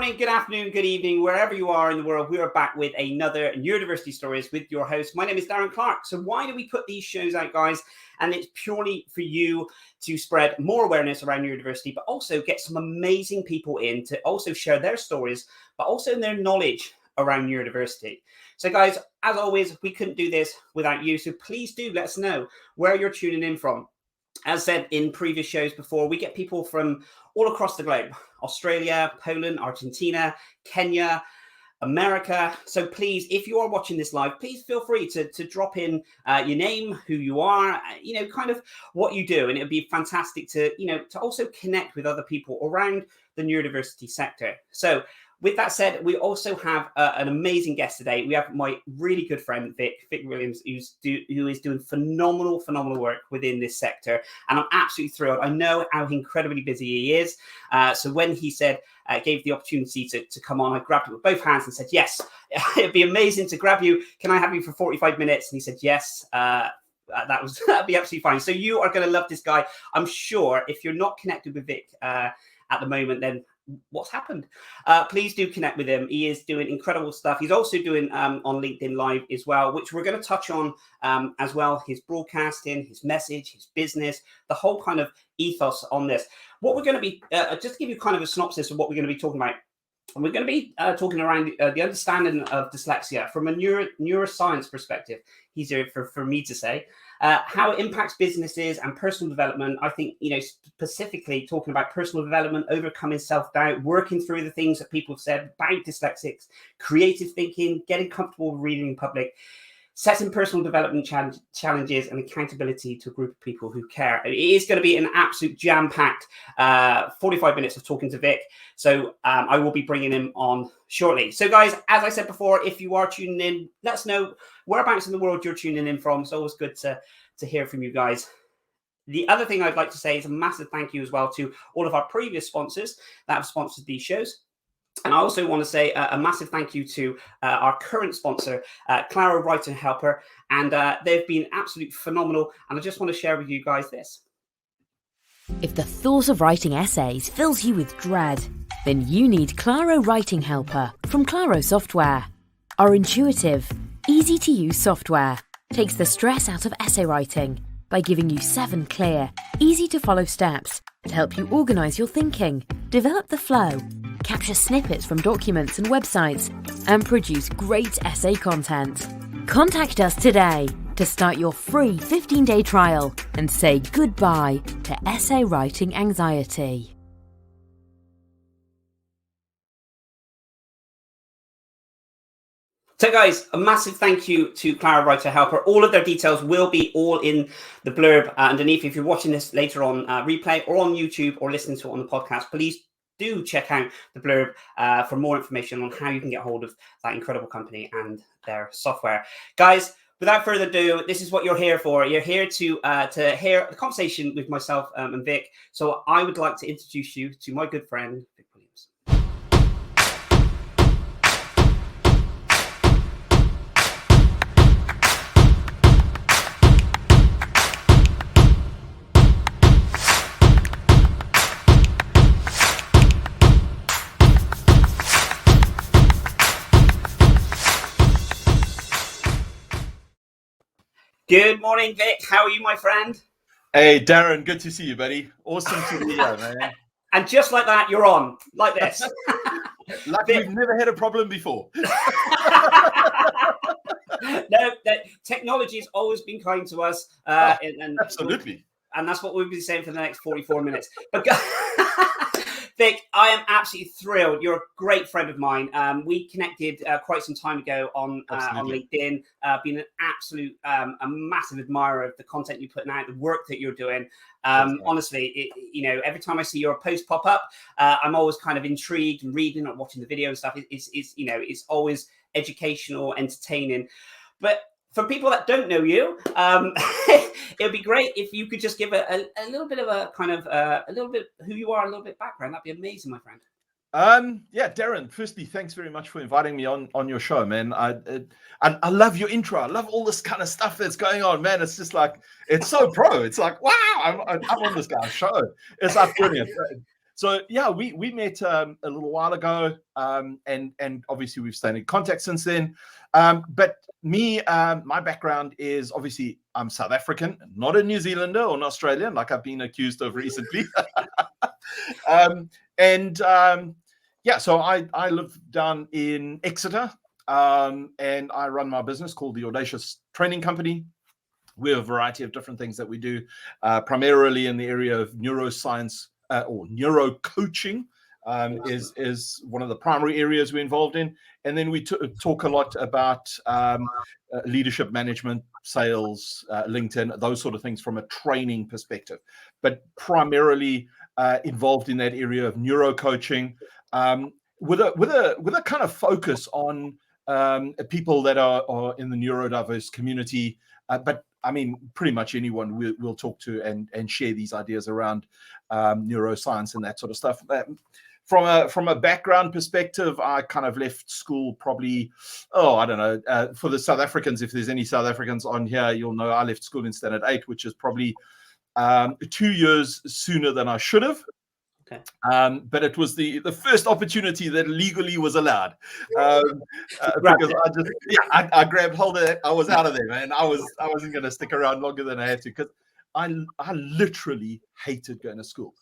morning, good afternoon, good evening, wherever you are in the world. We are back with another Neurodiversity Stories with your host. My name is Darren Clark. So why do we put these shows out, guys? And it's purely for you to spread more awareness around neurodiversity, but also get some amazing people in to also share their stories, but also their knowledge around neurodiversity. So guys, as always, we couldn't do this without you. So please do let us know where you're tuning in from. As said in previous shows before, we get people from all across the globe: Australia, Poland, Argentina, Kenya, America. So please, if you are watching this live, please feel free to drop in your name, who you are, kind of what you do. And it would be fantastic to, to also connect with other people around the neurodiversity sector. So with that said, we also have an amazing guest today. We have my really good friend, Vic Williams, who is doing phenomenal work within this sector. And I'm absolutely thrilled. I know how incredibly busy he is. So when he said, gave the opportunity to come on, I grabbed it with both hands and said, yes, it'd be amazing to grab you. Can I have you for 45 minutes? And he said, yes. That'd be absolutely fine. So you are going to love this guy. I'm sure if you're not connected with Vic at the moment, then what's happened? Please do connect with him. He is doing incredible stuff. He's also doing on LinkedIn Live as well, which we're going to touch on as well. His broadcasting, his message, his business, the whole kind of ethos on this. What we're going to be, just to give you kind of a synopsis of what we're going to be talking about. And we're going to be talking around the understanding of dyslexia from a neuroscience perspective. Easier for me to say. How it impacts businesses and personal development. I think, specifically talking about personal development, overcoming self-doubt, working through the things that people have said about dyslexics, creative thinking, getting comfortable with reading in public, setting personal development challenges and accountability to a group of people who care. It is going to be an absolute jam-packed 45 minutes of talking to Vic. So I will be bringing him on shortly. So guys, as I said before, if you are tuning in, let us know whereabouts in the world you're tuning in from. It's always good to hear from you guys. The other thing I'd like to say is a massive thank you as well to all of our previous sponsors that have sponsored these shows. And I also want to say a massive thank you to our current sponsor, Claro Writing Helper. And they've been absolutely phenomenal. And I just want to share with you guys this. If the thought of writing essays fills you with dread, then you need Claro Writing Helper from Claro Software. Our intuitive, easy-to-use software takes the stress out of essay writing by giving you 7 clear, easy-to-follow steps to help you organise your thinking, develop the flow, capture snippets from documents and websites, and produce great essay content. Contact us today to start your free 15-day trial and say goodbye to essay writing anxiety. So guys, a massive thank you to Claro Writer Helper. All of their details will be all in the blurb underneath. If you're watching this later on replay or on YouTube or listening to it on the podcast, please do check out the blurb for more information on how you can get hold of that incredible company and their software. Guys, without further ado, this is what you're here for. You're here to hear a conversation with myself and Vic. So I would like to introduce you to my good friend, Vic Williams. Good morning, Vic. How are you, my friend? Hey, Darren. Good to see you, buddy. Awesome to be here, man. And just like that, you're on, like this. Like we've never had a problem before. No, technology has always been kind to us. And absolutely. And that's what we'll be saying for the next 44 minutes. But Vic, I am absolutely thrilled. You're a great friend of mine. We connected quite some time ago on LinkedIn. Been an absolute, a massive admirer of the content you're putting out, the work that you're doing. Honestly, every time I see your post pop up, I'm always kind of intrigued and reading or watching the video and stuff. It's always educational, entertaining. But for people that don't know you, it would be great if you could just give a little bit of a kind of a little bit who you are, a little bit background. That'd be amazing, my friend. Yeah, Darren, firstly, thanks very much for inviting me on your show, man. I love your intro. I love all this kind of stuff that's going on, man. It's just like, it's so pro. It's like, wow, I'm on this guy's show. It's like brilliant. So yeah, we met a little while ago, and obviously we've stayed in contact since then. But me, my background is obviously I'm South African, not a New Zealander or an Australian, like I've been accused of recently. Yeah, so I live down in Exeter, and I run my business called the Audacious Training Company. We have a variety of different things that we do, primarily in the area of neuroscience or neurocoaching. Is one of the primary areas we're involved in. And then we talk a lot about leadership management, sales, LinkedIn, those sort of things from a training perspective, but primarily involved in that area of neurocoaching, with a kind of focus on people that are in the neurodiverse community, but I mean, pretty much anyone we'll talk to and share these ideas around neuroscience and that sort of stuff. From a background perspective, I kind of left school probably, I don't know, for the South Africans, if there's any South Africans on here, you'll know I left school in standard 8, which is probably 2 years sooner than I should have. Okay. But it was the first opportunity that legally was allowed, because I grabbed hold of it. I was out of there, man. I wasn't going to stick around longer than I had to, because I literally hated going to school.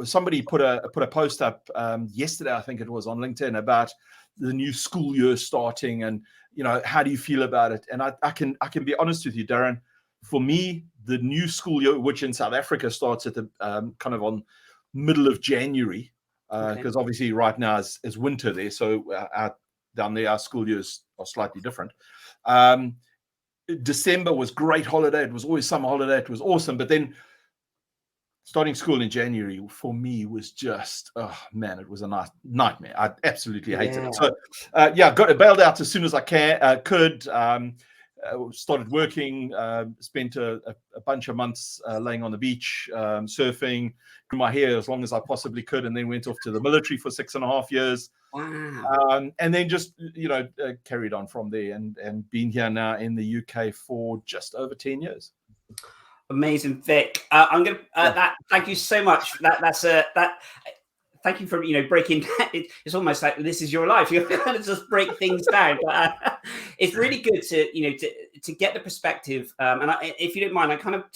Somebody put a post up yesterday, I think it was, on LinkedIn about the new school year starting, and how do you feel about it? And I can be honest with you, Darren. For me, the new school year, which in South Africa starts at the kind of on middle of January, because obviously right now is winter there, so down there our school years are slightly different. December was great holiday. It was always summer holiday. It was awesome. But then starting school in January for me was just, oh man, it was a nightmare. I absolutely hated it. So got bailed out as soon as I could. Started working, spent a bunch of months laying on the beach, surfing, grew my hair as long as I possibly could, and then went off to the military for 6.5 years. Wow. And then just carried on from there, and been here now in the UK for just over 10 years. Amazing, Vic. I'm gonna thank you so much. Thank you for breaking. It's almost like this is your life. You're kind of just break things down. But it's really good to get the perspective. And if you don't mind, I kind of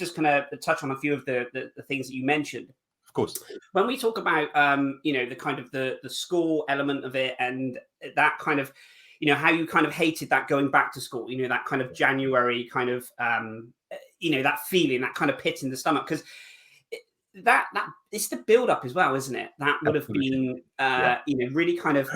touch on a few of the things that you mentioned. Of course. When we talk about the kind of the school element of it, and that kind of how you kind of hated that going back to school. That kind of January kind of that feeling, that kind of pit in the stomach, because that it's the build up as well, isn't it? That would have been really kind of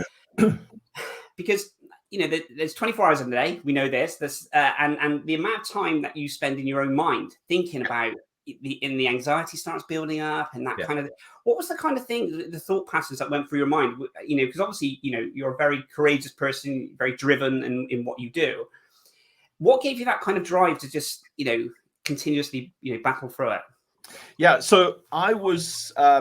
because there's 24 hours in the day. We know this and the amount of time that you spend in your own mind thinking about the anxiety starts building up, and that kind of, what was the kind of thing, the thought patterns that went through your mind? Because obviously you're a very courageous person, very driven in what you do. What gave you that kind of drive to just continuously battle through it? Yeah, so I was, I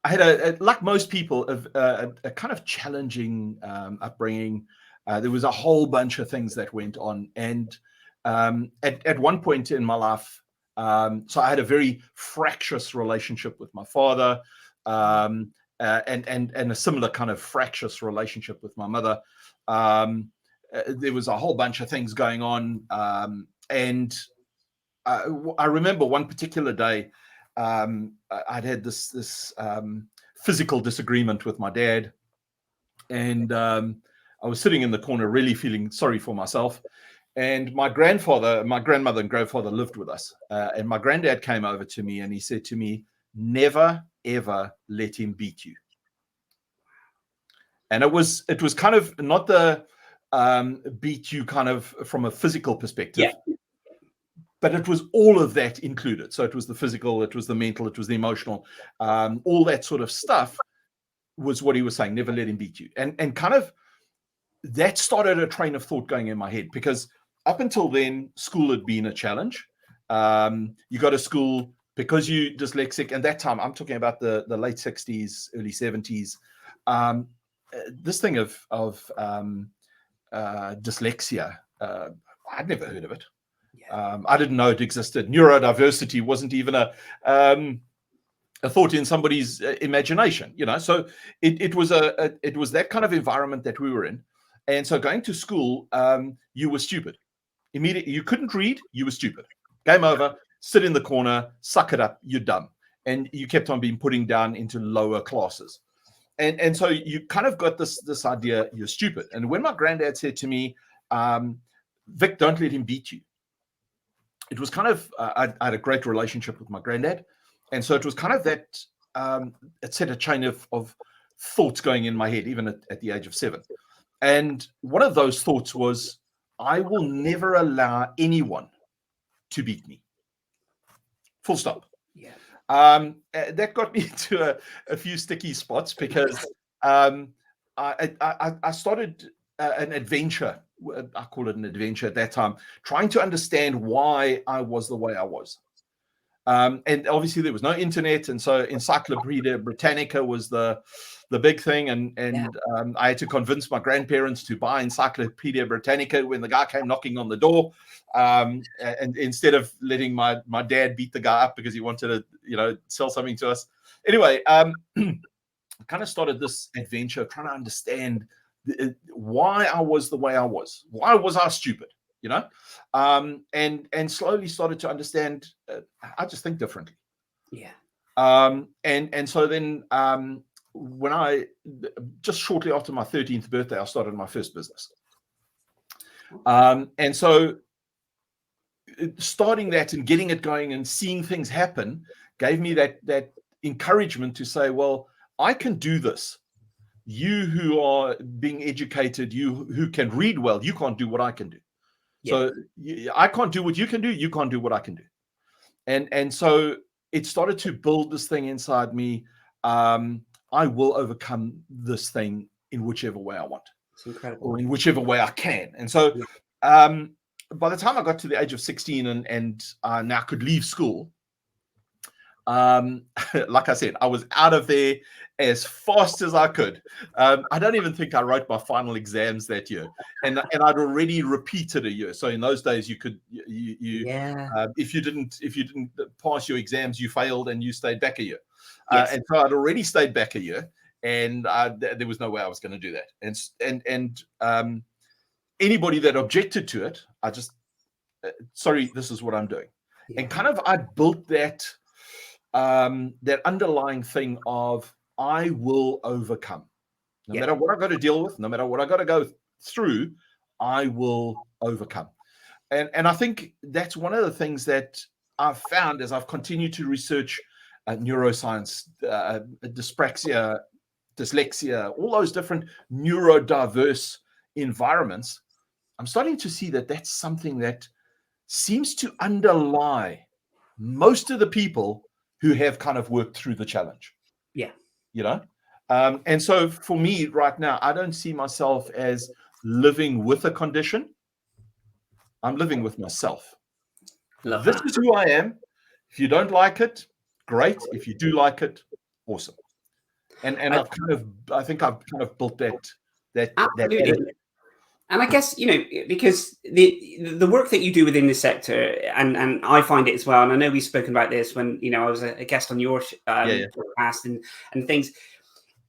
had like most people, a kind of challenging upbringing. There was a whole bunch of things that went on, and at one point in my life, so I had a very fractious relationship with my father, and a similar kind of fractious relationship with my mother. There was a whole bunch of things going on, and I remember one particular day, I'd had this physical disagreement with my dad, and I was sitting in the corner really feeling sorry for myself. And my grandmother and grandfather lived with us, and my granddad came over to me and he said to me, "Never, ever let him beat you." And it was kind of not the beat you kind of from a physical perspective, but it was all of that included. So it was the physical, it was the mental, it was the emotional, all that sort of stuff was what he was saying. Never let him beat you. And kind of that started a train of thought going in my head, because up until then, school had been a challenge. You go to school because you're dyslexic, and that time I'm talking about the late 60s, early 70s. This thing of dyslexia, I'd never heard of it. I didn't know it existed. Neurodiversity wasn't even a thought in somebody's imagination, So it was that kind of environment that we were in, and so going to school, you were stupid. Immediately, you couldn't read, you were stupid. Game over. Sit in the corner, suck it up. You're dumb, and you kept on being putting down into lower classes, and so you kind of got this idea you're stupid. And when my granddad said to me, "Vic, don't let him beat you," it was kind of I had a great relationship with my granddad. And so it was kind of that, it set a chain of thoughts going in my head, even at the age of 7. And one of those thoughts was, I will never allow anyone to beat me. Full stop. Yeah. That got me into a few sticky spots because I started an adventure. I call it an adventure at that time, trying to understand why I was the way I was. And obviously there was no internet, and so Encyclopedia Britannica was the big thing, and I had to convince my grandparents to buy Encyclopedia Britannica when the guy came knocking on the door, and instead of letting my dad beat the guy up because he wanted to sell something to us. Anyway, I kind of started this adventure of trying to understand why I was the way I was. Why was I stupid? And slowly started to understand I just think differently. Yeah. And so then when I just shortly after my 13th birthday, I started my first business. And so starting that and getting it going and seeing things happen gave me that encouragement to say, well, I can do this. You who are being educated, you who can read well, you can't do what I can do. So I can't do what you can do. You can't do what I can do. And so it started to build this thing inside me. I will overcome this thing in whichever way I want. It's incredible. Or in whichever way I can. And so by the time I got to the age of 16 and now could leave school, like I said, I was out of there as fast as I could. I don't even think I wrote my final exams that year, and I'd already repeated a year. So in those days, you could if you didn't pass your exams, you failed and you stayed back a year. And so I'd already stayed back a year, and there was no way I was going to do that. And anybody that objected to it, I just sorry, this is what I'm doing, and kind of I built that. That underlying thing of I will overcome. No matter what I got to deal with, no matter what I got to go through, I will overcome. And I think that's one of the things that I've found as I've continued to research neuroscience, dyspraxia, dyslexia, all those different neurodiverse environments. I'm starting to see that that's something that seems to underlie most of the people who have kind of worked through the challenge. And so for me right now, I don't see myself as living with a condition. I'm living with myself. This is who I am. If you don't like it, great. If you do like it, awesome. And I think I've kind of built that absolutely. And I guess, because the work that you do within this sector, and I find it as well, and I know we've spoken about this when, I was a guest on your podcast and things,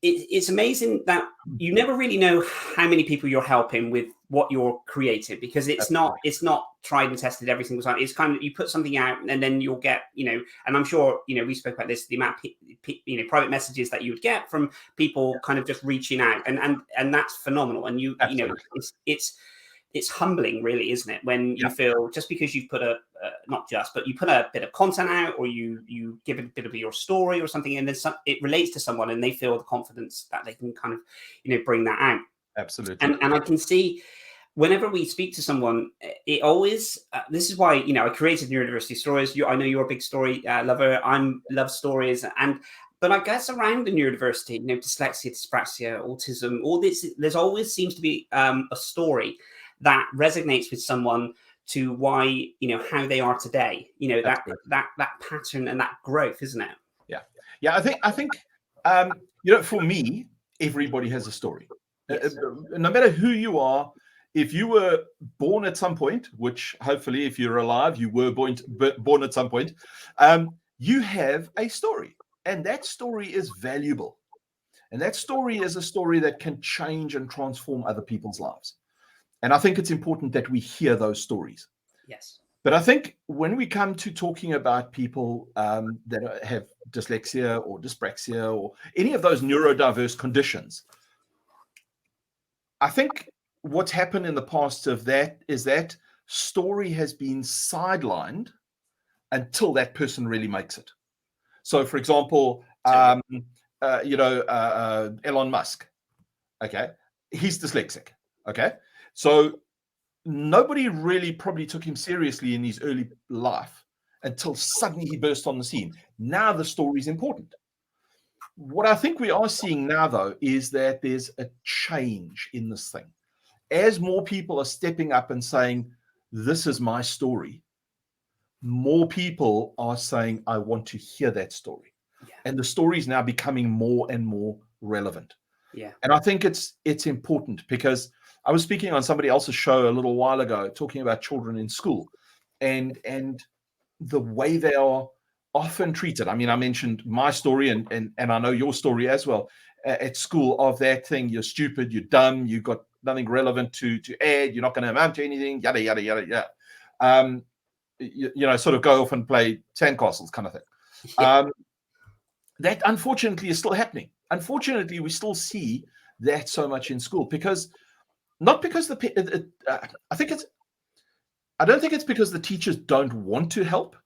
it's amazing that you never really know how many people you're helping with what you're creating, because it's not tried and tested every single time. It's kind of, you put something out and then you'll get, and I'm sure, we spoke about this, the amount of private messages that you would get from people kind of just reaching out, and that's phenomenal. And it's humbling, really, isn't it? When you feel just because you've put but you put a bit of content out, or you give a bit of your story or something, and then it relates to someone and they feel the confidence that they can kind of, bring that out. Absolutely. And I can see whenever we speak to someone, it always, this is why, I created Neurodiversity Stories. I know you're a big story lover. Love stories. But I guess around the neurodiversity, dyslexia, dyspraxia, autism, all this, there's always seems to be a story that resonates with someone to why, how they are today, that pattern and that growth, isn't it? Yeah. I think, for me, everybody has a story. No matter who you are, if you were born at some point, which hopefully if you're alive, you were born at some point, you have a story, and that story is valuable. And that story is a story that can change and transform other people's lives. And I think it's important that we hear those stories. Yes. But I think when we come to talking about people that have dyslexia or dyspraxia or any of those neurodiverse conditions, I think what's happened in the past of that is that story has been sidelined until that person really makes it. So, for example, Elon Musk, okay, he's dyslexic, okay? So nobody really probably took him seriously in his early life until suddenly he burst on the scene. Now the story is important. What I think we are seeing now, though, is that there's a change in this thing. As more people are stepping up and saying, this is my story, more people are saying, I want to hear that story. Yeah. And the story is now becoming more and more relevant. Yeah. And I think it's important, because I was speaking on somebody else's show a little while ago, talking about children in school and the way they are often treated. I mean, I mentioned my story and I know your story as well at school, of that thing, you're stupid, you're dumb, you've got nothing relevant to add, you're not going to amount to anything, yada, yada, yada, yada. Sort of go off and play sandcastles kind of thing. Yeah. That unfortunately is still happening. Unfortunately, we still see that so much in school, because not because I don't think it's because the teachers don't want to help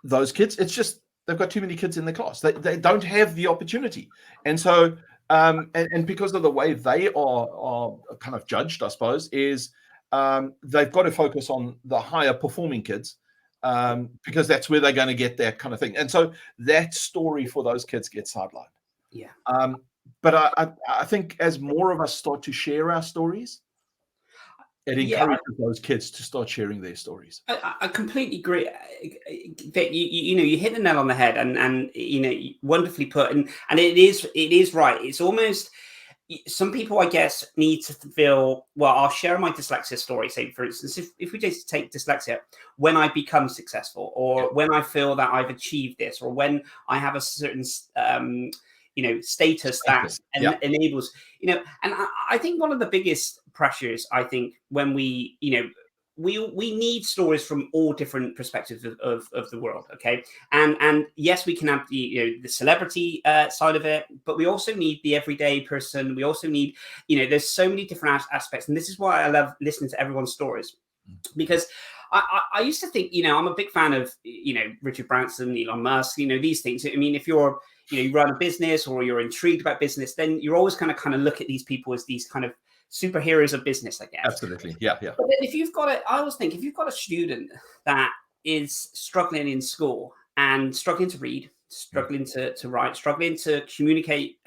those kids. It's just they've got too many kids in the class. They don't have the opportunity. And so, and because of the way they are kind of judged, I suppose, is they've got to focus on the higher performing kids, because that's where they're going to get that kind of thing. And so that story for those kids gets sidelined. Yeah. But I think as more of us start to share our stories, it encourages those kids to start sharing their stories. I completely agree. Vic, you hit the nail on the head, and wonderfully put. And it is right. It's almost, some people, I guess, need to feel, well, I'll share my dyslexia story. Say, for instance, if we just take dyslexia, when I become successful, or when I feel that I've achieved this, or when I have a certain status that enables, and I think one of the biggest pressures, I think, when we need stories from all different perspectives of the world, okay? And yes, we can have the celebrity side of it, but we also need the everyday person. We also need, there's so many different aspects, and this is why I love listening to everyone's stories, because I used to think, I'm a big fan of, Richard Branson, Elon Musk, these things. I mean, if you're, you run a business or you're intrigued about business, then you're always kind of look at these people as these kind of superheroes of business, I guess. Absolutely. Yeah. But then if you've got I always think, if you've got a student that is struggling in school and struggling to read, struggling to write, struggling to communicate,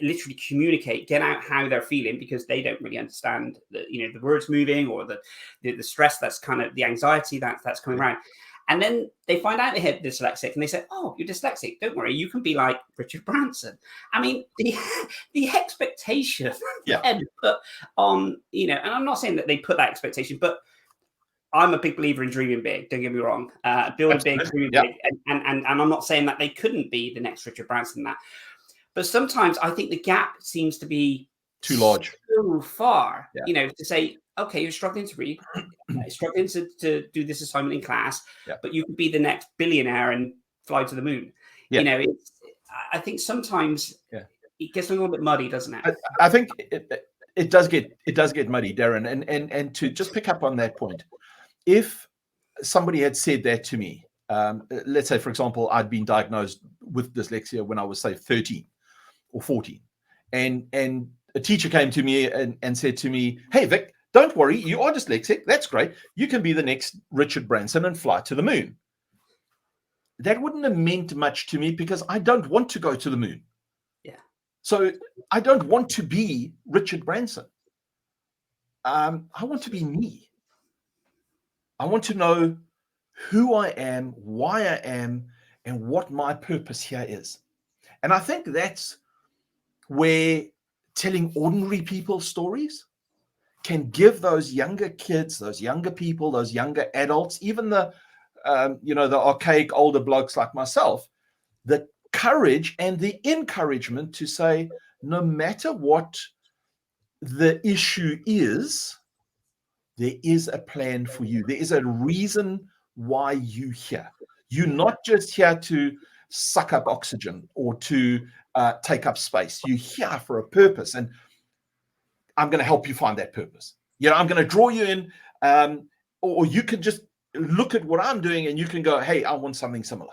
literally communicate, get out how they're feeling, because they don't really understand the words moving, or the stress that's kind of the anxiety that's coming around. And then they find out they have dyslexic, and they say, "Oh, you're dyslexic. Don't worry, you can be like Richard Branson." I mean, the expectation then put on, and I'm not saying that they put that expectation, but I'm a big believer in dreaming big. Don't get me wrong. Build big, dream big, and I'm not saying that they couldn't be the next Richard Branson. But sometimes I think the gap seems to be too large, too far. To say, okay, you're struggling to read, struggling to do this assignment in class, but you could be the next billionaire and fly to the moon. I think sometimes it gets a little bit muddy, doesn't it? I think it does get muddy, Darren. And to just pick up on that point, if somebody had said that to me, let's say, for example, I'd been diagnosed with dyslexia when I was, say, 13 or 14, and a teacher came to me and said to me, "Hey, Vic, don't worry, you are dyslexic. That's great. You can be the next Richard Branson and fly to the moon." That wouldn't have meant much to me, because I don't want to go to the moon. Yeah. So I don't want to be Richard Branson. I want to be me. I want to know who I am, why I am, and what my purpose here is. And I think that's where telling ordinary people's stories can give those younger kids, those younger people, those younger adults, even the the archaic older blokes like myself, the courage and the encouragement to say, no matter what the issue is, there is a plan for you. There is a reason why you're here. You're not just here to suck up oxygen or to take up space. You're here for a purpose, and I'm going to help you find that purpose. I'm going to draw you in, or you can just look at what I'm doing and you can go, hey, I want something similar.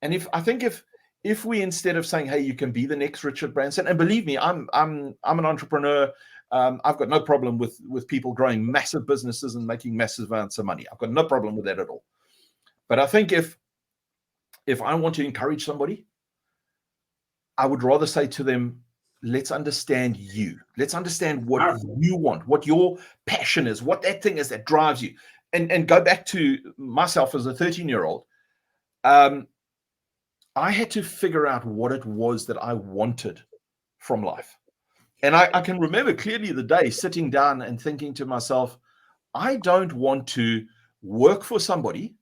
And if we, instead of saying, hey, you can be the next Richard Branson, and believe me, I'm an entrepreneur. I've got no problem with people growing massive businesses and making massive amounts of money. I've got no problem with that at all. But I think if I want to encourage somebody, I would rather say to them, let's understand you. Let's understand what you want, what your passion is, what that thing is that drives you. And go back to myself as a 13-year-old. I had to figure out what it was that I wanted from life. And I can remember clearly the day sitting down and thinking to myself, I don't want to work for somebody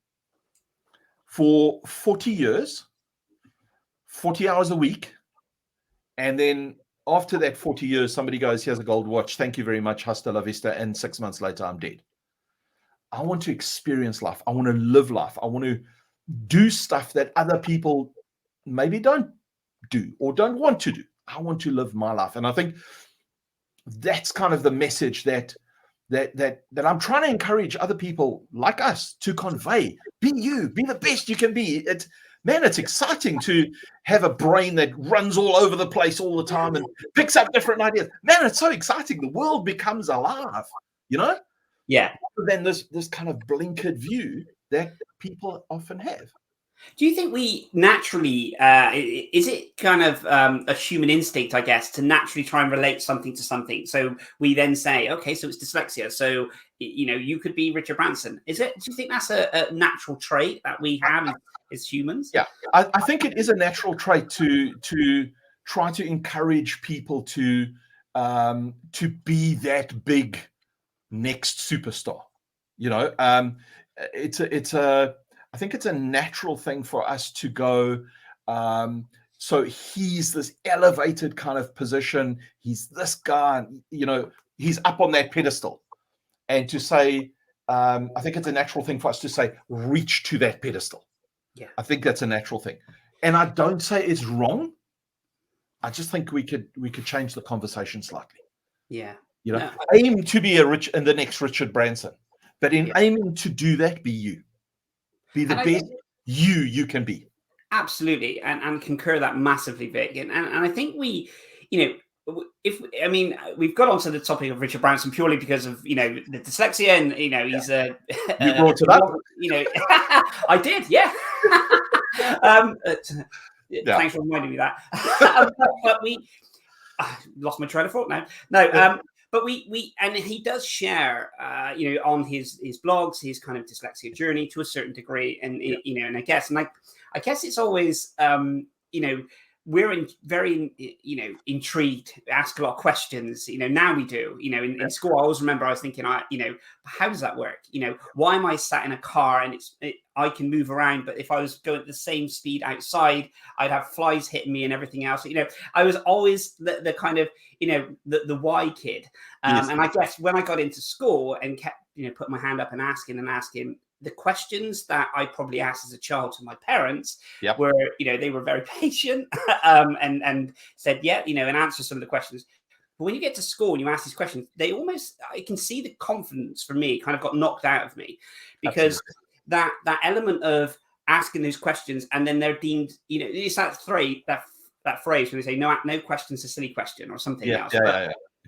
for 40 years, 40 hours a week. And then after that 40 years, somebody goes, here's a gold watch. Thank you very much. Hasta la vista. And 6 months later, I'm dead. I want to experience life. I want to live life. I want to do stuff that other people maybe don't do or don't want to do. I want to live my life. And I think that's kind of the message that I'm trying to encourage other people like us to convey. Be you, be the best you can be. It's exciting to have a brain that runs all over the place all the time and picks up different ideas. Man, it's so exciting. The world becomes alive, Yeah. Than this kind of blinkered view that people often have. Do you think we naturally, is it kind of a human instinct, I guess, to naturally try and relate something to something? So we then say, okay, so it's dyslexia. So, you could be Richard Branson. Do you think that's a natural trait that we have as humans? Yeah, I think it is a natural trait to try to encourage people to be that big next superstar. I think it's a natural thing for us to go, so he's this elevated kind of position, he's this guy, he's up on that pedestal. And to say, I think it's a natural thing for us to say, reach to that pedestal. Yeah. I think that's a natural thing. And I don't say it's wrong. I just think we could change the conversation slightly. Yeah. Aim to be the next Richard Branson. But in aiming to do that, be you. Be the best you can be. Absolutely. And concur that massively, Vic. And I think we, we've got onto the topic of Richard Branson purely because of, the dyslexia and, he's a... You brought it up. I did, yeah. Thanks for reminding me that. But we... lost my train of thought now. No, but we and he does share, on his blogs, his kind of dyslexia journey to a certain degree, and and I guess it's always, we're very intrigued, ask a lot of questions. Now we do. In school, I always remember I was thinking, how does that work? Why am I sat in a car and I can move around, but if I was going at the same speed outside, I'd have flies hitting me and everything else. I was always the kind of the why kid. Yes. And I guess when I got into school and kept putting my hand up and asking. The questions that I probably asked as a child to my parents were, they were very patient and said, and answer some of the questions. But when you get to school and you ask these questions, I can see the confidence for me kind of got knocked out of me, because that element of asking those questions and then they're deemed, it's that phrase when they say no question's a silly question or something else.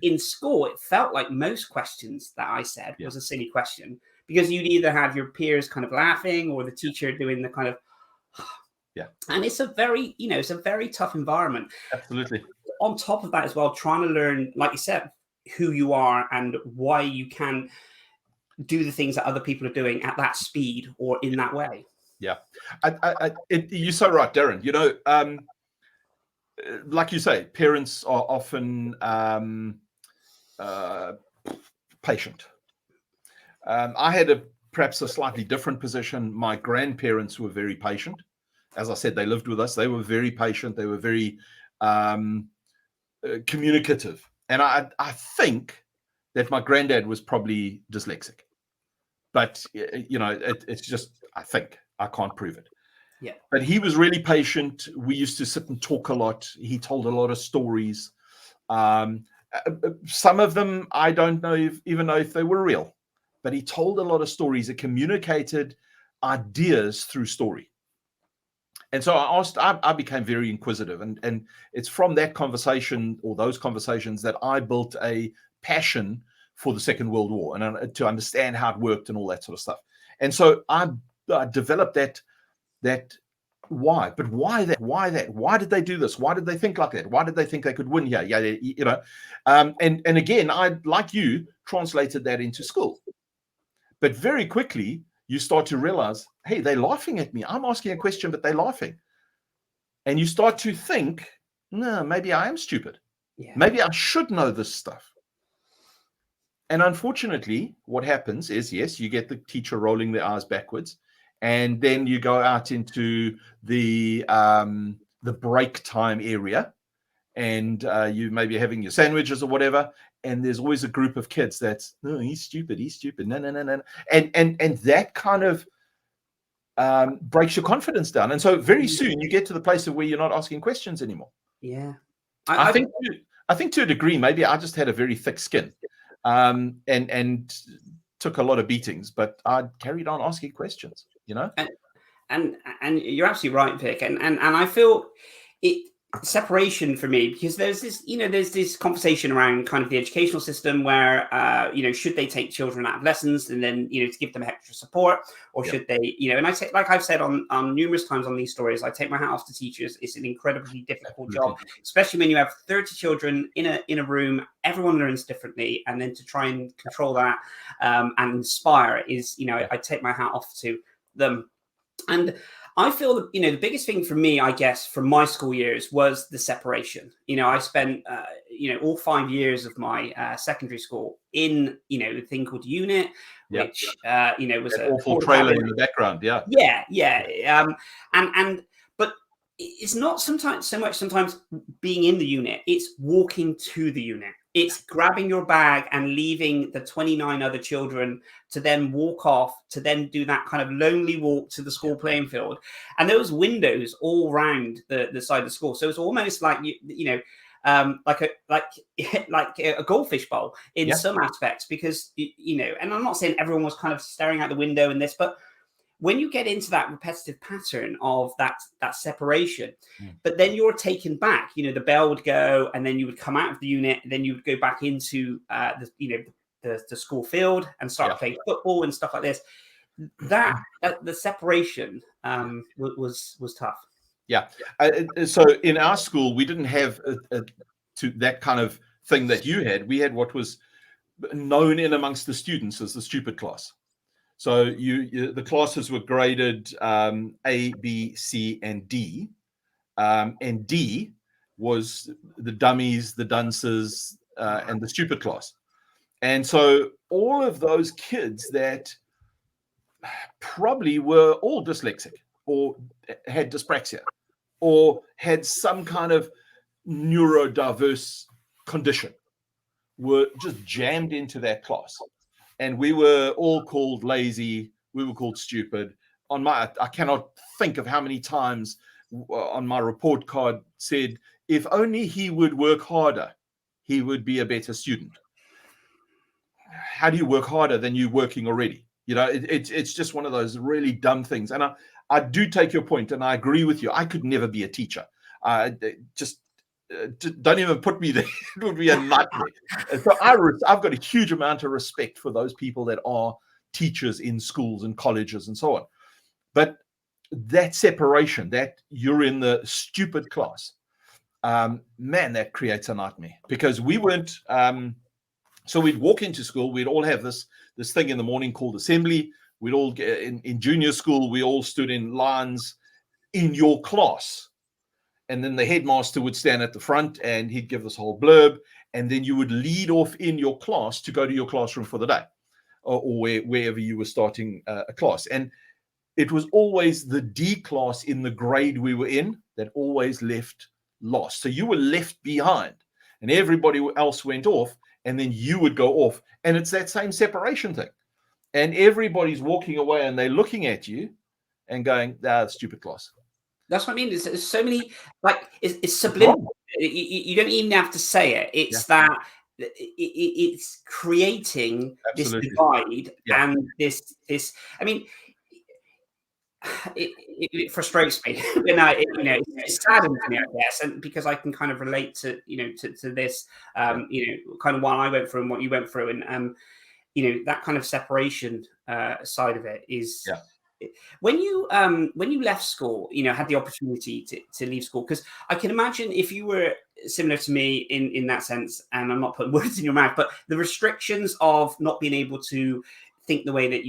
In school, it felt like most questions that I said was a silly question, because you'd either have your peers kind of laughing or the teacher doing the kind of, and it's a very, it's a very tough environment. Absolutely. On top of that as well, trying to learn, like you said, who you are and why you can do the things that other people are doing at that speed or in that way. Yeah. You're so right, Darren. Like you say, parents are often patient. I had perhaps a slightly different position. My grandparents were very patient. As I said, they lived with us. They were very patient. They were very communicative. And I think that my granddad was probably dyslexic. But, it's just, I think. I can't prove it. Yeah. But he was really patient. We used to sit and talk a lot. He told a lot of stories. Some of them, I don't know even know if they were real. But he told a lot of stories. It communicated ideas through story. And so I became very inquisitive. And it's from that conversation or those conversations that I built a passion for the Second World War and to understand how it worked and all that sort of stuff. And so I developed that why. But why that? Why that? Why did they do this? Why did they think like that? Why did they think they could win here? Yeah, and again, I, like you, translated that into school. But very quickly, you start to realize, hey, they're laughing at me. I'm asking a question, but they're laughing. And you start to think, no, maybe I am stupid. Yeah. Maybe I should know this stuff. And unfortunately, what happens is, yes, you get the teacher rolling their eyes backwards. And then you go out into the break time area. And you may be having your sandwiches or whatever. And there's always a group of kids that's, no, he's stupid. No. And that kind of breaks your confidence down. And so very soon you get to the place of where you're not asking questions anymore. Yeah. I think to a degree, maybe I just had a very thick skin and took a lot of beatings, but I carried on asking questions, And you're absolutely right, Vic. And I feel it, separation for me, because there's this conversation around kind of the educational system where should they take children out of lessons and then to give them extra support, or should they and I say, like I've said on numerous times on these stories, I take my hat off to teachers. It's an incredibly difficult job, especially when you have 30 children in a room. Everyone learns differently, and then to try and control that and inspire is I take my hat off to them. And I feel that, the biggest thing for me, I guess, from my school years was the separation. I spent, all 5 years of my secondary school in, a thing called unit, which, was an awful trailer in the background. Yeah. Yeah. But it's not sometimes being in the unit, it's walking to the unit. It's grabbing your bag and leaving the 29 other children to then walk off, to then do that kind of lonely walk to the school playing field. And there was windows all around the side of the school. So it's almost like, like a goldfish bowl in some aspects, because, and I'm not saying everyone was kind of staring out the window in this, but when you get into that repetitive pattern of that separation, but then you're taken back, the bell would go and then you would come out of the unit, and then you would go back into the school field and start playing football and stuff like this. That the separation was tough. Yeah. So in our school, we didn't have that kind of thing that you had. We had what was known in amongst the students as the stupid class. So the classes were graded A, B, C, and D. And D was the dummies, the dunces, and the stupid class. And so all of those kids that probably were all dyslexic or had dyspraxia or had some kind of neurodiverse condition were just jammed into that class. And we were all called lazy. We were called stupid. I cannot think of how many times on my report card said, if only he would work harder, he would be a better student. How do you work harder than you working already? It's just one of those really dumb things. And I do take your point, and I agree with you. I could never be a teacher. Don't even put me there. It would be a nightmare. So I've got a huge amount of respect for those people that are teachers in schools and colleges and so on. But that separation, that you're in the stupid class, man, that creates a nightmare, because we weren't. So we'd walk into school. We'd all have this thing in the morning called assembly. We'd all get in junior school. We all stood in lines in your class. And then the headmaster would stand at the front and he'd give this whole blurb. and then you would lead off in your class to go to your classroom for the day, or wherever you were starting a class. And it was always the D class in the grade we were in that always left last. So you were left behind, and everybody else went off, and then you would go off. And it's that same separation thing. And everybody's walking away, and they're looking at you and going, stupid class. That's what I mean. There's so many, like, it's subliminal. You don't even have to say it. It's that it's creating this divide and this. I mean, it frustrates me. It saddens me, I guess, and because I can kind of relate to to this, kind of what I went through and what you went through, and that kind of separation side of it is. Yeah. When you left school, had the opportunity to leave school, because I can imagine if you were similar to me in that sense, and I'm not putting words in your mouth, but the restrictions of not being able to think the way that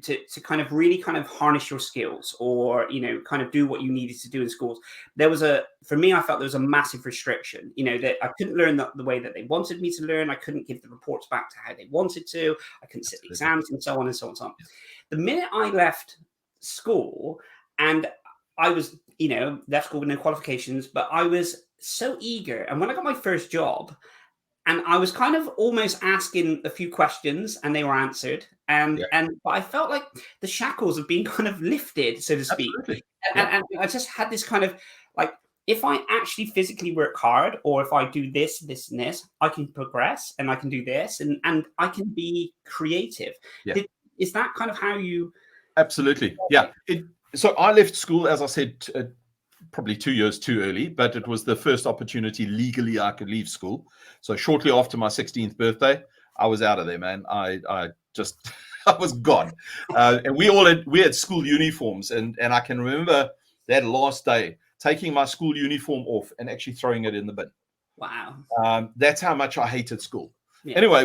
to kind of really kind of harness your skills, or kind of do what you needed to do in schools. For me, I felt there was a massive restriction, that I couldn't learn the way that they wanted me to learn. I couldn't give the reports back to how they wanted to. I couldn't sit the exams, and so on and so on and so on. The minute I left school, and I was, left school with no qualifications, but I was so eager. And when I got my first job, and I was kind of almost asking a few questions, and they were answered. But I felt like the shackles have been kind of lifted, so to speak. And I just had this kind of like, if I actually physically work hard, or if I do this, this, and this, I can progress, and I can do this, and I can be creative. Yeah. Is that kind of how you? Absolutely. Yeah. So I left school, as I said, probably 2 years too early, but it was the first opportunity legally I could leave school. So shortly after my 16th birthday, I was out of there, man. I was gone. And we had school uniforms, and I can remember that last day taking my school uniform off and actually throwing it in the bin. Wow. That's how much I hated school. Yeah. Anyway,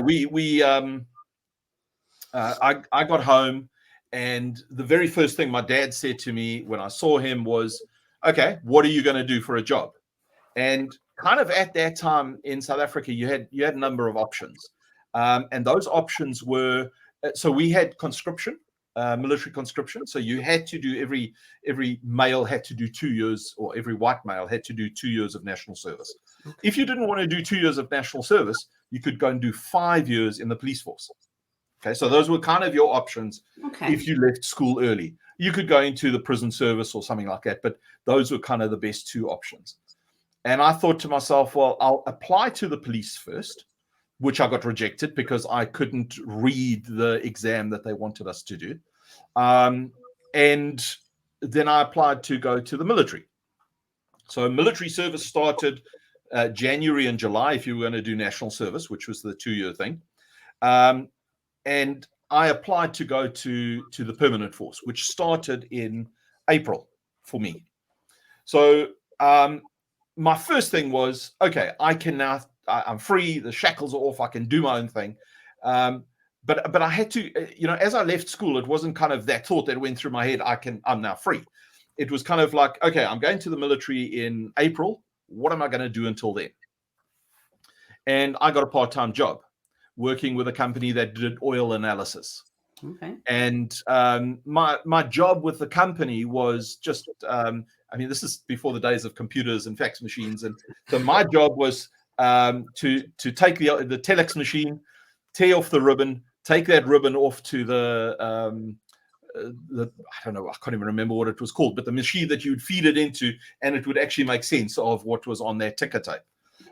I got home, and the very first thing my dad said to me when I saw him was, okay, what are you going to do for a job? And kind of at that time in South Africa, you had a number of options. And those options were, so we had conscription, military conscription. So you had to do, every male had to do 2 years, or every white male had to do 2 years of national service. Okay. If you didn't want to do 2 years of national service, you could go and do 5 years in the police force. Okay, so those were kind of your options. Okay. If you left school early. You could go into the prison service or something like that, but those were kind of the best two options. And I thought to myself, well, I'll apply to the police first, which I got rejected because I couldn't read the exam that they wanted us to do. And then I applied to go to the military. So military service started January and July if you were going to do national service, which was the 2-year thing. And I applied to go to the permanent force, which started in April for me. So my first thing was, okay, I can now, I'm free, the shackles are off, I can do my own thing. But I had to, as I left school, it wasn't kind of that thought that went through my head, I'm now free. It was kind of like, okay, I'm going to the military in April. What am I going to do until then? And I got a part-time job working with a company that did oil analysis. Okay. And my job with the company was just, this is before the days of computers and fax machines. And so my job was to take the telex machine, tear off the ribbon, take that ribbon off to the I don't know, I can't even remember what it was called, but the machine that you would feed it into, and it would actually make sense of what was on that ticker tape.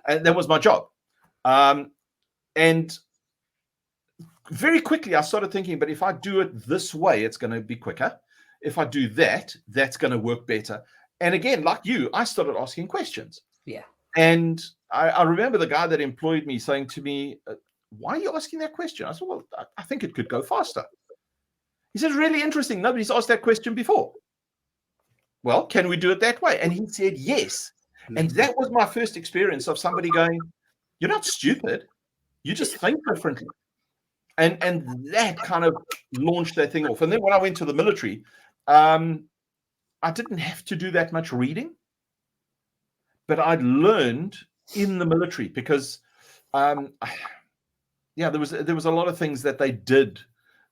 And that was my job. And very quickly, I started thinking, but if I do it this way, it's going to be quicker. If I do that, that's going to work better. And again, like you, I started asking questions. Yeah. And I remember the guy that employed me saying to me, why are you asking that question? I said, well, I think it could go faster. He says, really interesting. Nobody's asked that question before. Well, can we do it that way? And he said, yes. And that was my first experience of somebody going, you're not stupid. You just think differently. And that kind of launched that thing off. And then when I went to the military, I didn't have to do that much reading, but I'd learned in the military because Yeah, there was a lot of things that they did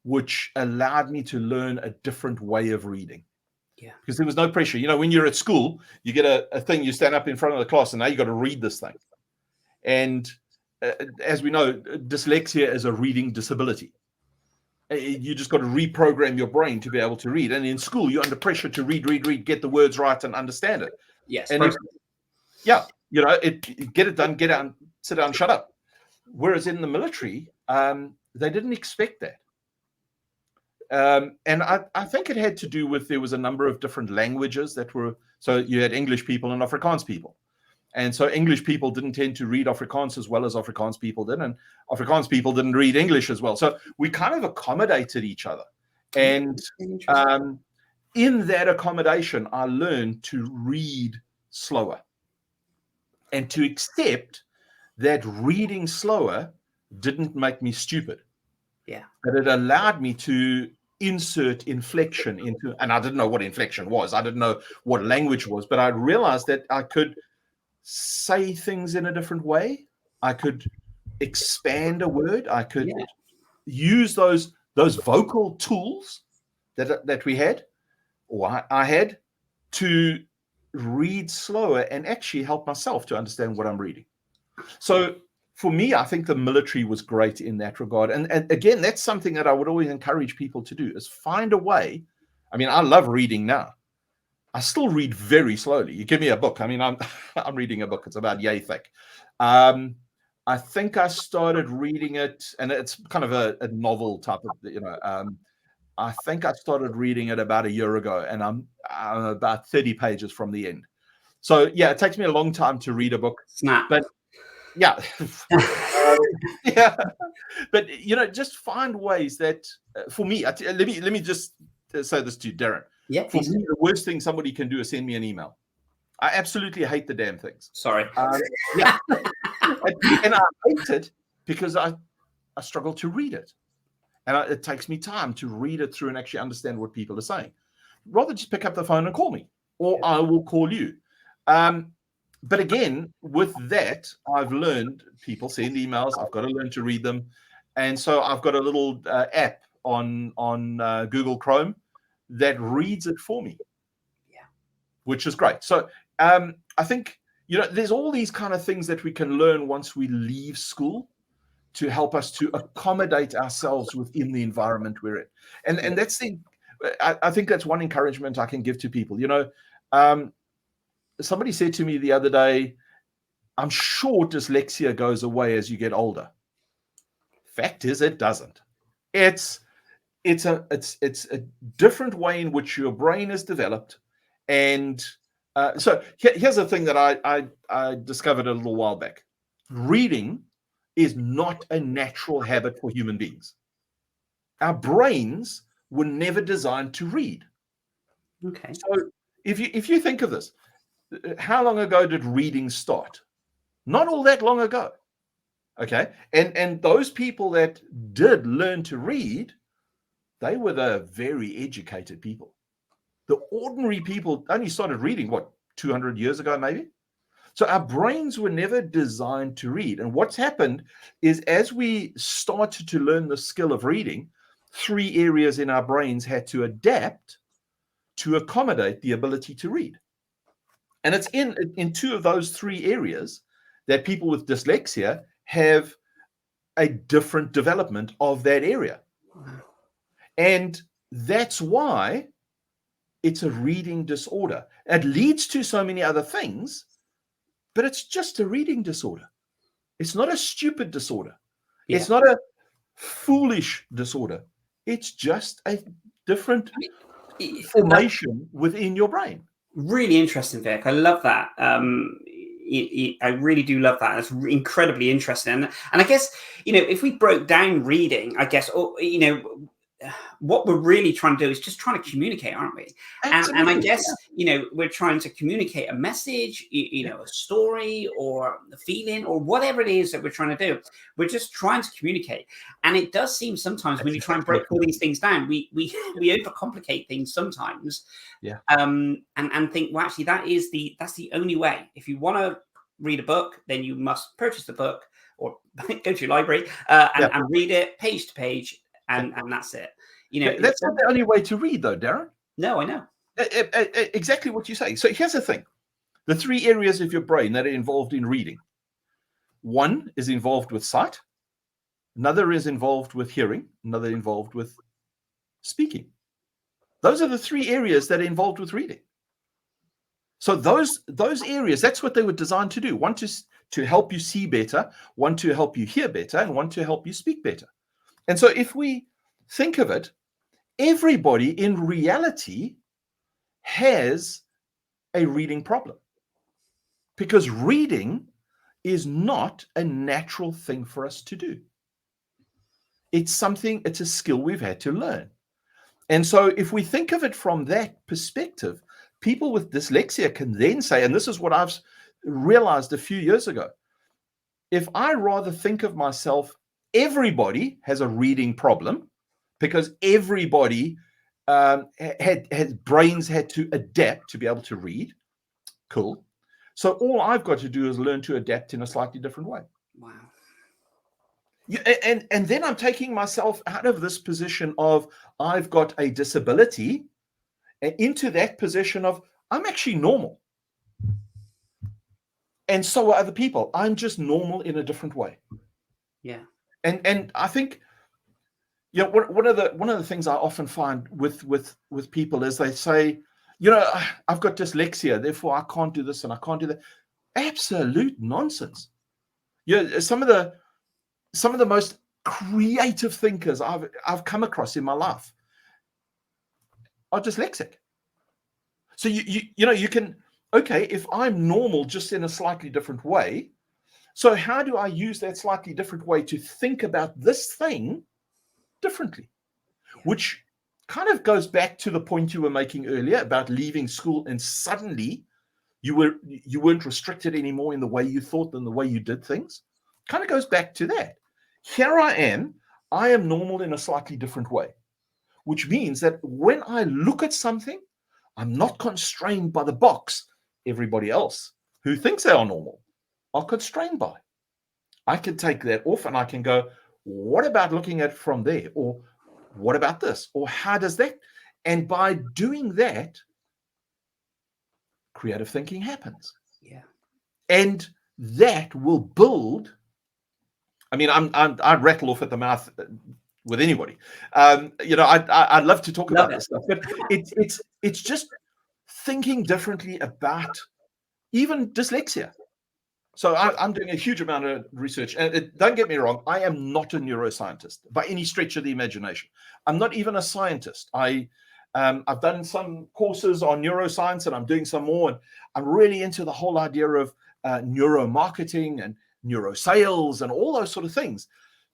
which allowed me to learn a different way of reading. Yeah. Because there was no pressure. You know, when you're at school, you get a thing, you stand up in front of the class, and now you got to read this thing. And as we know, dyslexia is a reading disability. You just got to reprogram your brain to be able to read. And in school, you're under pressure to read, get the words right and understand it. Yes. And you know, get it done, get out, sit down, shut up. Whereas in the military, they didn't expect that. And I think it had to do with, there was a number of different languages that were, so you had English people and Afrikaans people. And so English people didn't tend to read Afrikaans as well as Afrikaans people did, and Afrikaans people didn't read English as well. So we kind of accommodated each other. And in that accommodation, I learned to read slower and to accept that reading slower didn't make me stupid. Yeah. But it allowed me to insert inflection into, and I didn't know what inflection was. I didn't know what language was, but I realized that I could say things in a different way. I could expand a word. I could use those vocal tools that we had, or I had, to read slower and actually help myself to understand what I'm reading. So for me, I think the military was great in that regard. And again, that's something that I would always encourage people to do, is find a way. I mean, I love reading now. I still read very slowly. You give me a book. I mean, I'm reading a book. It's about yay thick. I think I started reading it, and it's kind of a novel type of, you know, I think I started reading it about a year ago, and I'm about 30 pages from the end. So yeah, it takes me a long time to read a book. Snap. But yeah. Yeah. But, you know, just find ways that, for me, let me just say this to you, Darren. Yeah. For me, the worst thing somebody can do is send me an email. I absolutely hate the damn things. Sorry. Yeah. and I hate it because I struggle to read it. And it takes me time to read it through and actually understand what people are saying. Rather just pick up the phone and call me, or I will call you. But again, with that, I've learned, people send emails. I've got to learn to read them. And so I've got a little app on Google Chrome that reads it for me. Yeah. Which is great. So I think, you know, there's all these kind of things that we can learn once we leave school to help us to accommodate ourselves within the environment we're in. And that's I think that's one encouragement I can give to people. You know, somebody said to me the other day, I'm sure dyslexia goes away as you get older. Fact is, it doesn't. It's a different way in which your brain is developed. And so here's the thing that I discovered a little while back. Reading is not a natural habit for human beings. Our brains were never designed to read. Okay. So if you think of this, how long ago did reading start? Not all that long ago. Okay. And those people that did learn to read, they were the very educated people. The ordinary people only started reading, what, 200 years ago, maybe? So our brains were never designed to read. And what's happened is, as we started to learn the skill of reading, 3 areas in our brains had to adapt to accommodate the ability to read. And it's in 2 of those 3 areas that people with dyslexia have a different development of that area. And that's why it's a reading disorder. It leads to so many other things, but it's just a reading disorder. It's not a stupid disorder. Yeah. It's not a foolish disorder. It's just a different formation within your brain. Really interesting, Vic. I love that. I really do love that. It's incredibly interesting. And I guess, you know, if we broke down reading, I guess, you know, what we're really trying to do is just trying to communicate, aren't we? And I guess, you know, we're trying to communicate a message, you know, a story or a feeling or whatever it is that we're trying to do. We're just trying to communicate. And it does seem sometimes when you try and break all these things down, we overcomplicate things sometimes. Yeah. And think, well, actually, that's the only way. If you want to read a book, then you must purchase the book, or go to your library and read it page to page, and that's it. That's not the only way to read, though, Darren. No, I know. Exactly what you say. So here's the thing. The 3 areas of your brain that are involved in reading. One is involved with sight. Another is involved with hearing. Another involved with speaking. Those are the 3 areas that are involved with reading. So those areas, that's what they were designed to do. One to help you see better, one to help you hear better, and one to help you speak better. And so if we think of it, everybody in reality has a reading problem, because reading is not a natural thing for us to do. It's a skill we've had to learn. And so if we think of it from that perspective, people with dyslexia can then say, and this is what I've realized a few years ago, if I rather think of myself, everybody has a reading problem because everybody brains had to adapt to be able to read. Cool. So all I've got to do is learn to adapt in a slightly different way. Wow. And then I'm taking myself out of this position of I've got a disability and into that position of I'm actually normal. And so are other people. I'm just normal in a different way. Yeah. And I think, one of the things I often find with people is they say, I've got dyslexia, therefore I can't do this and I can't do that. Absolute nonsense. Some of the most creative thinkers I've come across in my life are dyslexic. So you can, okay, if I'm normal just in a slightly different way, so how do I use that slightly different way to think about this thing differently? Yeah. Which kind of goes back to the point you were making earlier about leaving school and suddenly you weren't restricted anymore in the way you thought and the way you did things. Kind of goes back to that. Here I am normal in a slightly different way, which means that when I look at something, I'm not constrained by the box everybody else who thinks they are normal are constrained by. I can take that off and I can go, what about looking at it from there? Or what about this? Or how does that? And by doing that, creative thinking happens. Yeah. And that will build. I mean, I'd rattle off at the mouth with anybody. I'd love to talk about this stuff, but it's just thinking differently about even dyslexia. So I'm doing a huge amount of research, and don't get me wrong, I am not a neuroscientist by any stretch of the imagination. I'm not even a scientist. I've done some courses on neuroscience, and I'm doing some more, and I'm really into the whole idea of neuromarketing and neurosales and all those sort of things.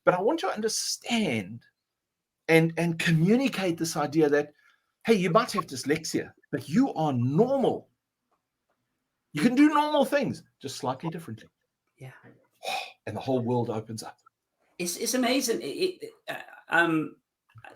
But I want to understand and communicate this idea that, hey, you might have dyslexia, but you are normal. You can do normal things, just slightly differently. Yeah. And the whole world opens up. It's amazing.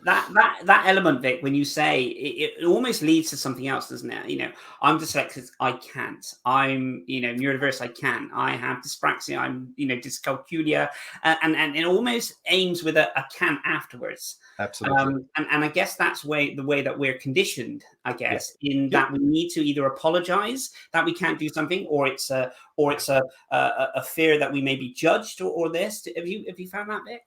That element, Vic, when you say it almost leads to something else, doesn't it? I'm dyslexic, I can't. I'm, neurodiverse, I can. I have dyspraxia, I'm, dyscalculia, and it almost aims with a can afterwards. Absolutely. And I guess that's the way that we're conditioned, I guess, in that we need to either apologize that we can't do something, or it's a fear that we may be judged or this. Have you found that, Vic?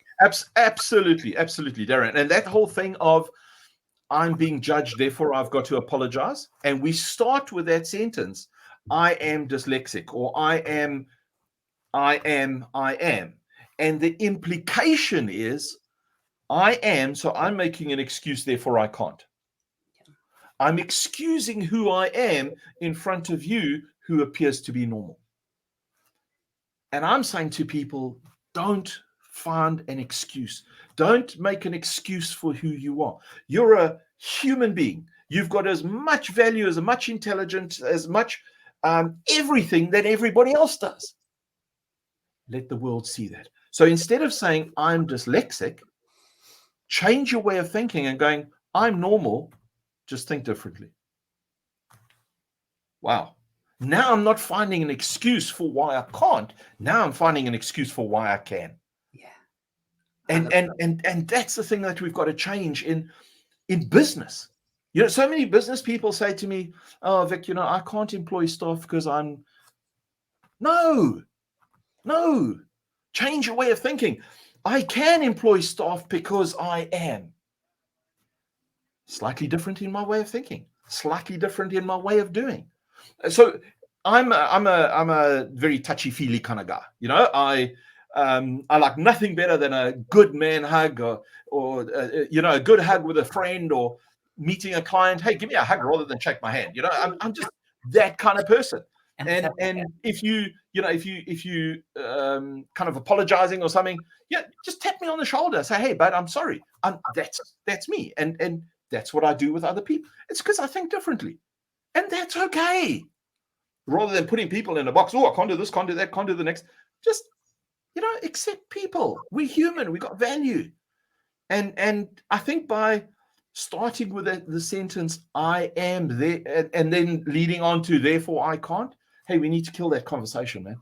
Absolutely, Darren. And that whole thing of I'm being judged, therefore I've got to apologize. And we start with that sentence, I am dyslexic, or I am. And the implication is I am, so I'm making an excuse, therefore I can't. I'm excusing who I am in front of you who appears to be normal. And I'm saying to people, don't find an excuse. Don't make an excuse for who you are. You're a human being. You've got as much value, as much intelligence, as much everything that everybody else does. Let the world see that. So instead of saying I'm dyslexic, change your way of thinking and going, I'm normal, just think differently. Wow. Now I'm not finding an excuse for why I can't. Now I'm finding an excuse for why I can. Yeah. And that's the thing that we've got to change in business. You know, so many business people say to me, "Oh, Vic, you know, I can't employ staff because I'm..." No. Change your way of thinking. I can employ staff because I am. Slightly different in my way of thinking. Slightly different in my way of doing. So I'm a very touchy-feely kind of guy. You know, I like nothing better than a good man hug or you know, a good hug with a friend, or meeting a client. Hey, give me a hug rather than shake my hand. You know, I'm just that kind of person. And if you kind of apologizing or something, yeah, just tap me on the shoulder. Say, hey, bud, I'm sorry. That's me. And that's what I do with other people. It's because I think differently. And that's okay. Rather than putting people in a box, oh, I can't do this, can't do that, can't do the next. Just, you know, accept people. We're human. We got value. And I think by starting with the sentence, I am there, and then leading on to therefore I can't, hey, we need to kill that conversation, man.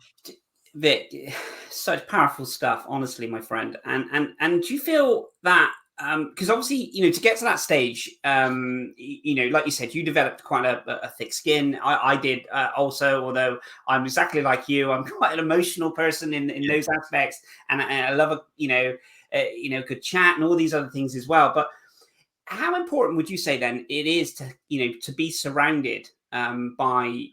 Vic, such powerful stuff, honestly, my friend. And do you feel that, because obviously, you know, to get to that stage, you know, like you said, you developed quite a thick skin. I did also, although I'm exactly like you. I'm quite an emotional person in those aspects, and I love a good chat and all these other things as well. But how important would you say then it is to, you know, to be surrounded by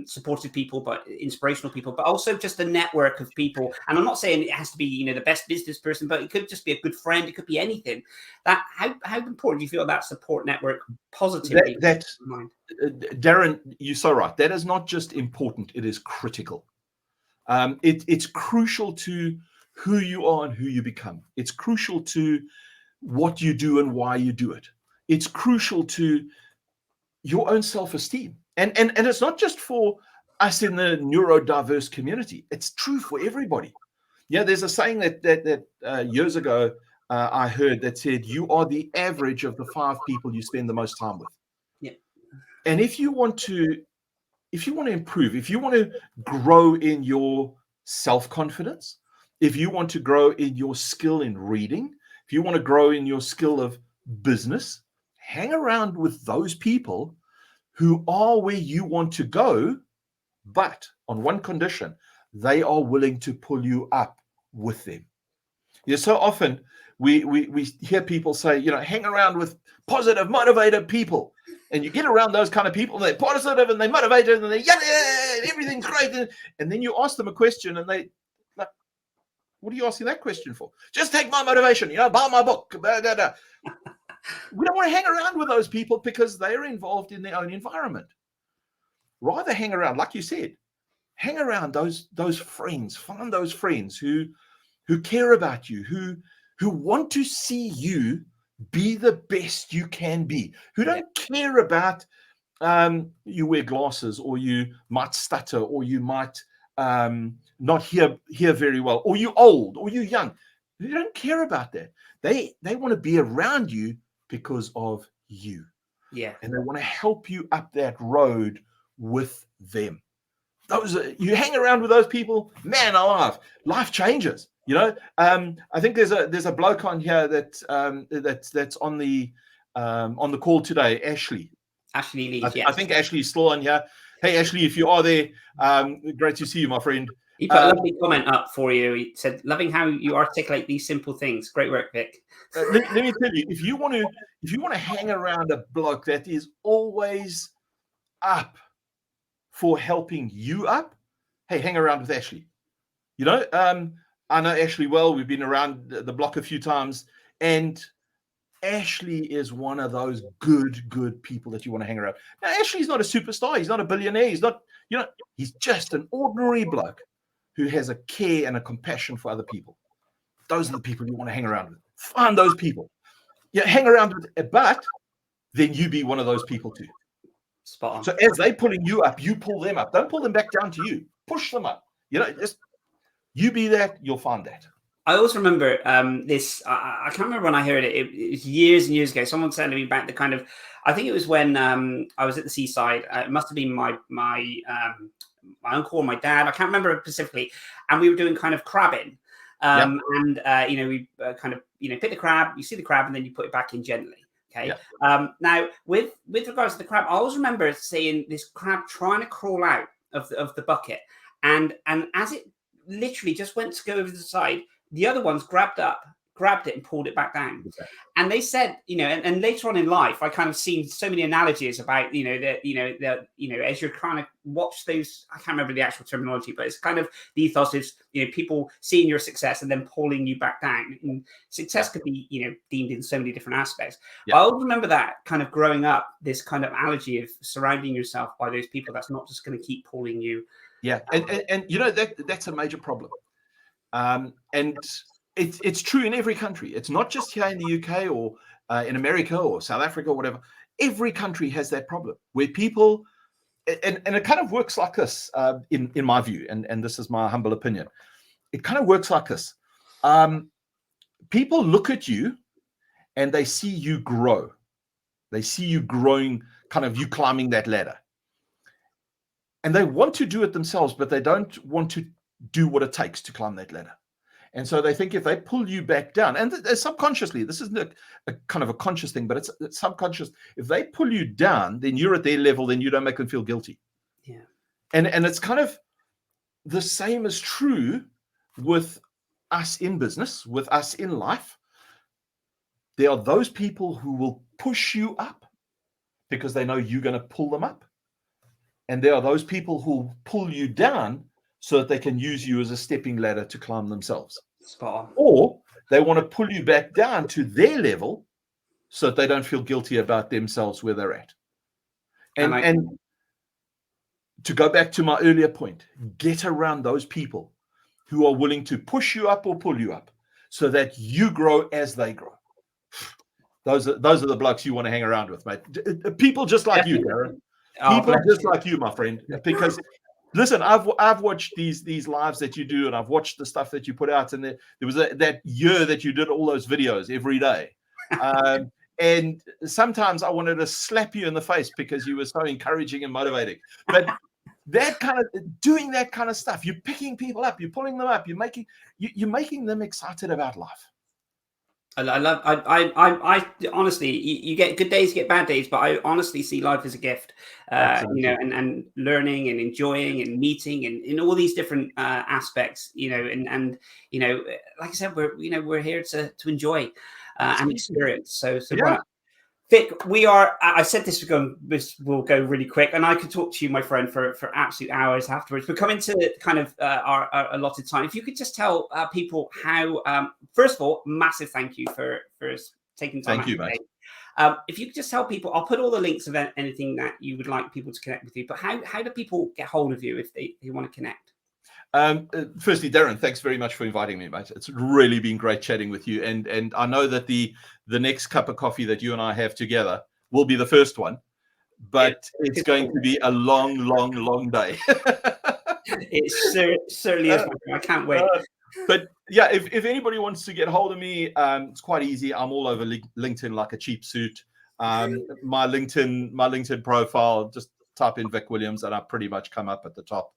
supportive people, but inspirational people, but also just a network of people? And I'm not saying it has to be, you know, the best business person, but it could just be a good friend. It could be anything. That how important do you feel that support network positively? Darren, you're so right. That is not just important; it is critical. It's crucial to who you are and who you become. It's crucial to what you do and why you do it. It's crucial to your own self-esteem. And it's not just for us in the neurodiverse community. It's true for everybody. Yeah, there's a saying that years ago I heard that said, you are the average of the 5 people you spend the most time with. Yeah. And if you want to improve, if you want to grow in your self-confidence, if you want to grow in your skill in reading, if you want to grow in your skill of business, hang around with those people who are where you want to go, but on one condition: they are willing to pull you up with them. Yeah, so often we hear people say, you know, hang around with positive, motivated people. And you get around those kind of people, and they're positive and they're motivated and they're yeah, everything's great. And then you ask them a question and they like, what are you asking that question for? Just take my motivation, you know, buy my book. Blah, blah, blah. We don't want to hang around with those people because they're involved in their own environment. Rather hang around, like you said, hang around those friends. Find those friends who care about you, who want to see you be the best you can be, who don't care about you wear glasses, or you might stutter, or you might not hear very well, or you're old, or you're young. They don't care about that. They want to be around you because of you. Yeah. And they want to help you up that road with them. You hang around with those people, man alive, life changes. You know, I think there's a bloke on here that's on the call today, Ashley. Ashley Lee. I think Ashley's still on here. Hey, Ashley, if you are there, great to see you, my friend. He put a lovely comment up for you. He said, loving how you articulate these simple things. Great work, Vic. Let me tell you, if you want to hang around a bloke that is always up for helping you up, hey, hang around with Ashley. You know, I know Ashley well. We've been around the block a few times, and Ashley is one of those good people that you want to hang around. Now, Ashley's not a superstar. He's not a billionaire. He's not, you know, he's just an ordinary bloke who has a care and a compassion for other people. Those are the people you want to hang around with. Find those people. Yeah, hang around with, but then you be one of those people too. Spot on. So as they pulling you up, you pull them up. Don't pull them back down to you. Push them up. You know, just you be that, you'll find that. I always remember this. I can't remember when I heard it. It was years and years ago. Someone said to me back the kind of, I think it was when I was at the seaside. It must have been my uncle or my dad. I can't remember specifically. And we were doing kind of crabbing. And, we kind of, pick the crab, you see the crab, and then you put it back in gently. Okay. Yeah. Now, with regards to the crab, I always remember seeing this crab trying to crawl out of the bucket. And as it literally just went to go over the side, the other ones grabbed it and pulled it back down. Okay. And they said, and later on in life, I kind of seen so many analogies about, as you're kind of watch those, I can't remember the actual terminology, but it's kind of the ethos is, people seeing your success and then pulling you back down. And success could be, deemed in so many different aspects. Yeah. I always remember that kind of growing up, this kind of analogy of surrounding yourself by those people that's not just going to keep pulling you. Yeah. And that's a major problem. And it's true in every country. It's not just here in the UK or in America or South Africa or whatever. Every country has that problem where people, and it kind of works like this, in my view, and this is my humble opinion. It kind of works like this. People look at you and they see you grow. They see you growing, kind of you climbing that ladder. And they want to do it themselves, but they don't want to do what it takes to climb that ladder. And so they think if they pull you back down, and subconsciously, this isn't a kind of a conscious thing, but it's subconscious. If they pull you down, then you're at their level, then you don't make them feel guilty. Yeah. And it's kind of the same is true with us in business, with us in life. There are those people who will push you up because they know you're going to pull them up. And there are those people who pull you down so that they can use you as a stepping ladder to climb themselves. Spot on. Or they want to pull you back down to their level so that they don't feel guilty about themselves where they're at. And to go back to my earlier point, get around those people who are willing to push you up or pull you up so that you grow as they grow. Those are the blokes you want to hang around with, mate. People just like you, Darren. People just like you, my friend. Because listen, I've watched these lives that you do, and I've watched the stuff that you put out. And there was that year that you did all those videos every day. And sometimes I wanted to slap you in the face because you were so encouraging and motivating. But doing that kind of stuff, you're picking people up, you're pulling them up, you're making them excited about life. I honestly, you get good days, you get bad days, but I honestly see life as a gift, and learning and enjoying and meeting and in all these different aspects, and like I said, we're here to enjoy and experience. So yeah. Vic, I said this will go really quick, and I could talk to you, my friend, for absolute hours afterwards. But coming to kind of our allotted time, if you could just tell people how, first of all, massive thank you for taking time. Thank you, mate. If you could just tell people, I'll put all the links of anything that you would like people to connect with you. But how do people get hold of you if they want to connect? Firstly, Darren, thanks very much for inviting me, mate. It's really been great chatting with you. And I know that the next cup of coffee that you and I have together will be the first one, but it's going to be a long, long, long day. It certainly is. I can't wait. But yeah, if anybody wants to get hold of me, it's quite easy. I'm all over LinkedIn like a cheap suit. My LinkedIn profile, just type in Vic Williams and I pretty much come up at the top.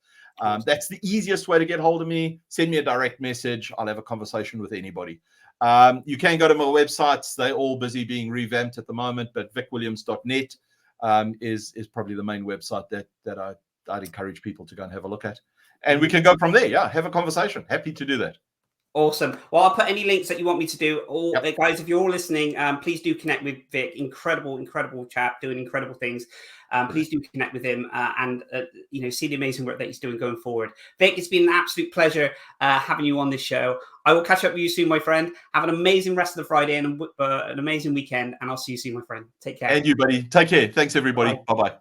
That's the easiest way to get hold of me. Send me a direct message. I'll have a conversation with anybody. You can go to my websites. They're all busy being revamped at the moment, but vicwilliams.net is probably the main website that I'd encourage people to go and have a look at. And we can go from there. Yeah, have a conversation. Happy to do that. Awesome. Well, I'll put any links that you want me to do. Guys, if you're all listening, please do connect with Vic. Incredible chap, doing incredible things. Please do connect with him and see the amazing work that he's doing going forward. Vic, it's been an absolute pleasure having you on this show. I will catch up with you soon, my friend. Have an amazing rest of the Friday and an amazing weekend. And I'll see you soon, my friend. Take care. And you, buddy. Take care. Thanks, everybody. Bye-bye.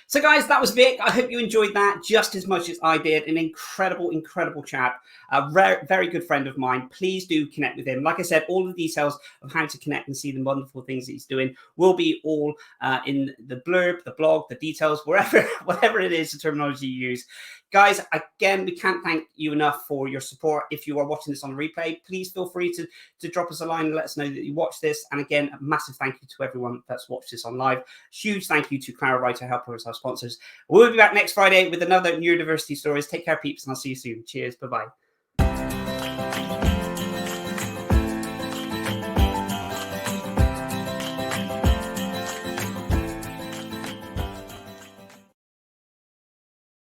So guys, that was Vic. I hope you enjoyed that just as much as I did. An incredible chap. a very good friend of mine. Please do connect with him. Like I said, all the details of how to connect and see the wonderful things that he's doing will be all in the blurb, the blog, the details, whatever it is, the terminology you use. Guys, again, we can't thank you enough for your support. If you are watching this on replay, please feel free to drop us a line and let us know that you watched this. And again, a massive thank you to everyone that's watched this on live. Huge thank you to Clara Writer Helper as our sponsors. We'll be back next Friday with another Neurodiversity Stories. Take care, peeps, and I'll see you soon. Cheers. Bye-bye.